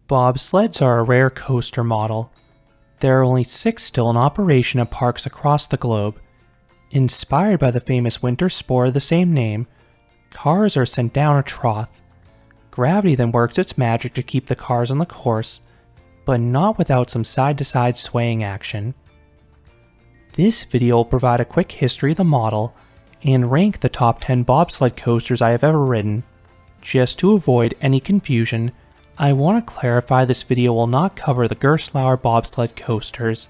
Bobsleds are a rare coaster model. There are only 6 still in operation at parks across the globe. Inspired by the famous winter sport of the same name, cars are sent down a trough. Gravity then works its magic to keep the cars on the course, but not without some side-to-side swaying action. This video will provide a quick history of the model and rank the top 10 bobsled coasters I have ever ridden. Just to avoid any confusion, I want to clarify this video will not cover the Gerstlauer bobsled coasters.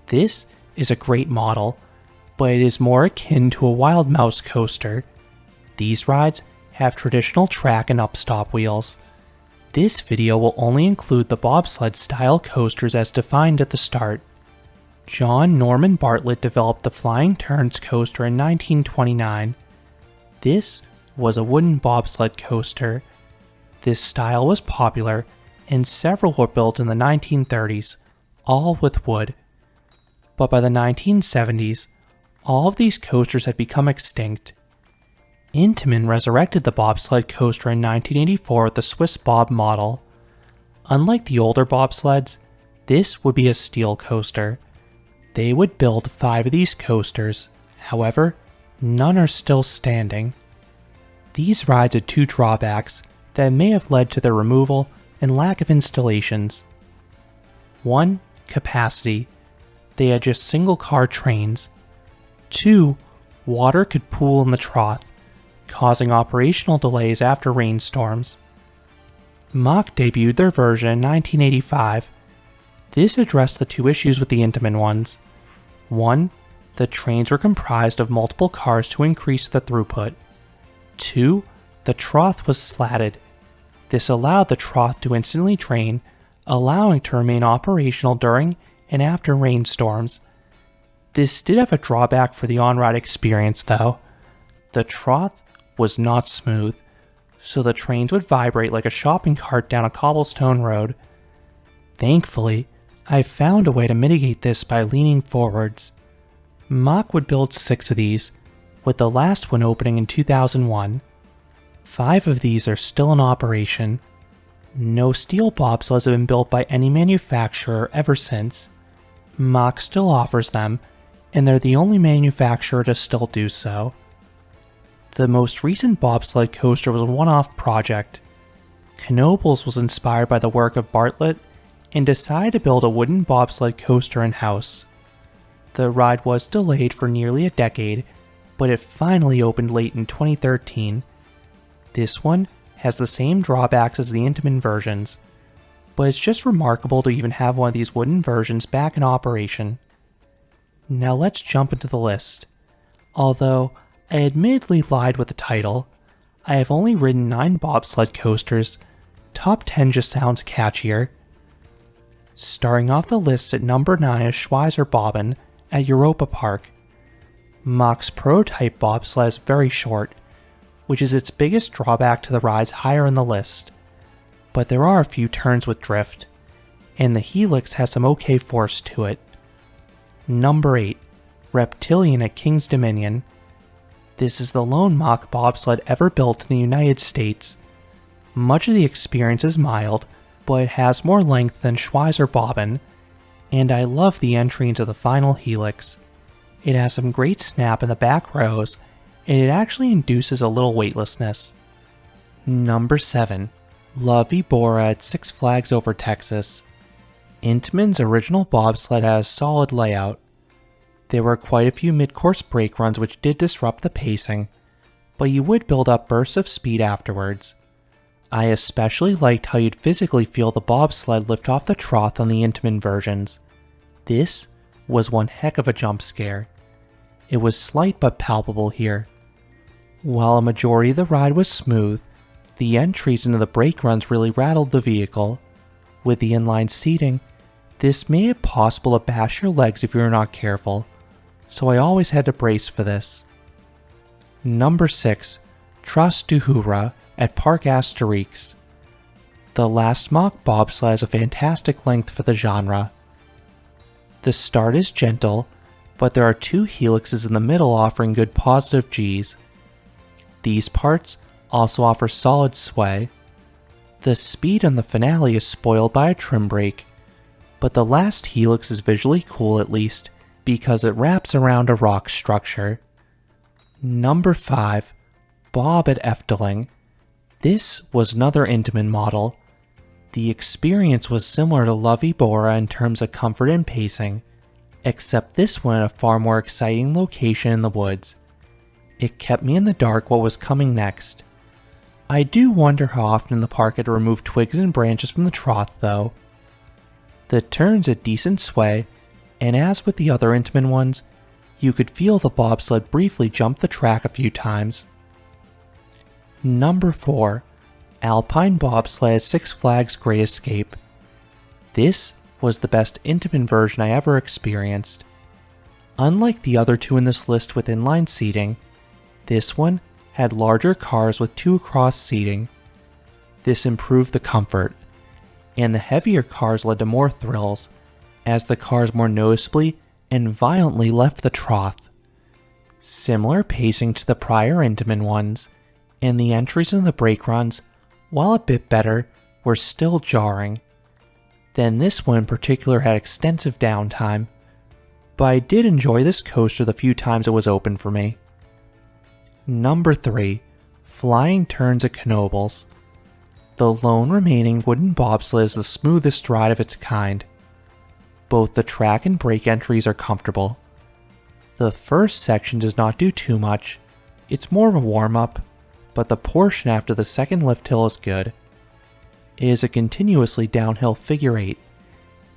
This is a great model, but it is more akin to a wild mouse coaster. These rides have traditional track and upstop wheels. This video will only include the bobsled style coasters as defined at the start. John Norman Bartlett developed the Flying Turns coaster in 1929. This was a wooden bobsled coaster. This style was popular, and several were built in the 1930s, all with wood. But by the 1970s, all of these coasters had become extinct. Intamin resurrected the bobsled coaster in 1984 with the Swiss Bob model. Unlike the older bobsleds, this would be a steel coaster. They would build 5 of these coasters, however, none are still standing. These rides had 2 drawbacks that may have led to their removal and lack of installations. 1. Capacity. They had just single-car trains. 2. Water could pool in the trough, causing operational delays after rainstorms. Mack debuted their version in 1985. This addressed the 2 issues with the Intamin ones. 1. The trains were comprised of multiple cars to increase the throughput. 2. The trough was slatted. This allowed the trough to instantly drain, allowing it to remain operational during and after rainstorms. This did have a drawback for the on-ride experience though. The trough was not smooth, so the trains would vibrate like a shopping cart down a cobblestone road. Thankfully, I found a way to mitigate this by leaning forwards. Mack would build 6 of these, with the last one opening in 2001. 5 of these are still in operation. No steel bobsleds have been built by any manufacturer ever since. Mack still offers them, and they're the only manufacturer to still do so. The most recent bobsled coaster was a one-off project. Knoebels was inspired by the work of Bartlett and decided to build a wooden bobsled coaster in-house. The ride was delayed for nearly a decade, but it finally opened late in 2013. This one has the same drawbacks as the Intamin versions, but it's just remarkable to even have one of these wooden versions back in operation. Now let's jump into the list. Although I admittedly lied with the title, I have only ridden 9 bobsled coasters. Top 10 just sounds catchier. Starting off the list at number 9 is Schweizer Bobbin at Europa Park. Mack's prototype bobsled is very short, which is its biggest drawback to the rides higher in the list. But there are a few turns with drift, and the helix has some okay force to it. Number 8, Reptilian at King's Dominion. This is the lone Mack bobsled ever built in the United States. Much of the experience is mild, but it has more length than Schweizer Bobbin, and I love the entry into the final helix. It has some great snap in the back rows, and it actually induces a little weightlessness. Number 7, La Vibora at Six Flags Over Texas. Intamin's original bobsled had a solid layout. There were quite a few mid-course brake runs which did disrupt the pacing, but you would build up bursts of speed afterwards. I especially liked how you'd physically feel the bobsled lift off the trough on the Intamin versions. This was one heck of a jump scare. It was slight but palpable here. While a majority of the ride was smooth, the entries into the brake runs really rattled the vehicle. With the inline seating, this made it possible to bash your legs if you were not careful, so I always had to brace for this. Number 6, Tras du Jura at Parc Astérix. The last Mack bobsled has a fantastic length for the genre. The start is gentle, but there are 2 helixes in the middle offering good positive Gs. These parts also offer solid sway. The speed on the finale is spoiled by a trim brake, but the last helix is visually cool at least because it wraps around a rock structure. Number 5. Bob at Efteling. This was another Intamin model. The experience was similar to Lovey Bora in terms of comfort and pacing, except this one at a far more exciting location in the woods. It kept me in the dark what was coming next. I do wonder how often in the park it removed twigs and branches from the trough though. The turn's a decent sway, and as with the other Intamin ones, you could feel the bobsled briefly jump the track a few times. Number 4. Alpine Bobsled Six Flags Great Escape. This was the best Intamin version I ever experienced. Unlike the other two in this list with inline seating, this one had larger cars with 2 across seating. This improved the comfort, and the heavier cars led to more thrills, as the cars more noticeably and violently left the trough. Similar pacing to the prior Intamin ones, and the entries in the brake runs, while a bit better, were still jarring. Then this one in particular had extensive downtime, but I did enjoy this coaster the few times it was open for me. Number 3. Flying Turns at Knoebels. The lone remaining wooden bobsled is the smoothest ride of its kind. Both the track and brake entries are comfortable. The first section does not do too much, it's more of a warm-up, but the portion after the second lift hill is good. It is a continuously downhill figure 8.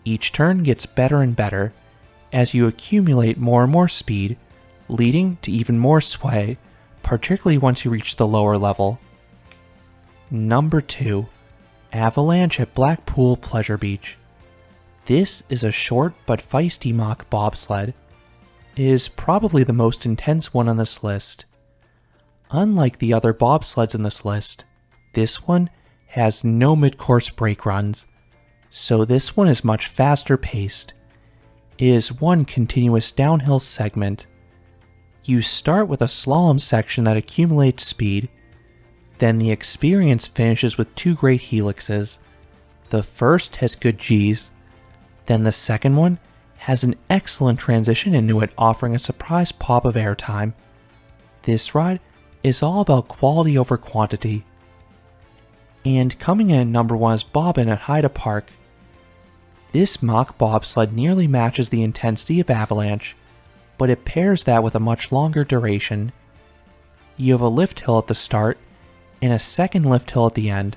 Each turn gets better and better, as you accumulate more and more speed, leading to even more sway, particularly once you reach the lower level. Number 2. Avalanche at Blackpool Pleasure Beach. This is a short but feisty mock bobsled. It is probably the most intense one on this list. Unlike the other bobsleds in this list, this one has no mid-course brake runs, so this one is much faster paced. It is one continuous downhill segment. You start with a slalom section that accumulates speed, then the experience finishes with 2 great helixes. The first has good Gs, then the second one has an excellent transition into it, offering a surprise pop of airtime. This ride is all about quality over quantity. And coming in at number 1 is Bobbin at Hyde Park. This mock bobsled nearly matches the intensity of Avalanche, but it pairs that with a much longer duration. You have a lift hill at the start, and a second lift hill at the end.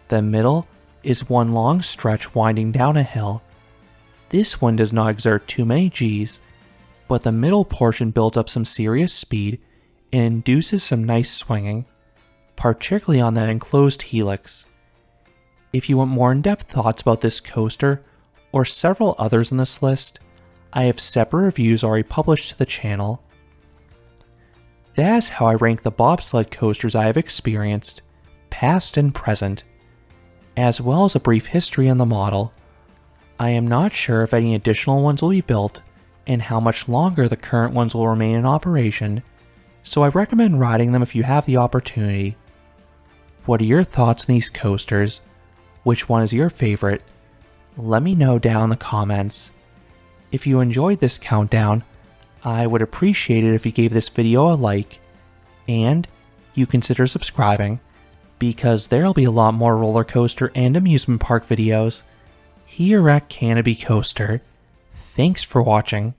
The middle is one long stretch winding down a hill. This one does not exert too many Gs, but the middle portion builds up some serious speed and induces some nice swinging, particularly on that enclosed helix. If you want more in-depth thoughts about this coaster, or several others in this list, I have separate reviews already published to the channel. That is how I rank the bobsled coasters I have experienced, past and present, as well as a brief history on the model. I am not sure if any additional ones will be built, and how much longer the current ones will remain in operation, so I recommend riding them if you have the opportunity. What are your thoughts on these coasters? Which one is your favorite? Let me know down in the comments. If you enjoyed this countdown, I would appreciate it if you gave this video a like, and you consider subscribing, because there'll be a lot more roller coaster and amusement park videos here at Canopy Coaster. Thanks for watching.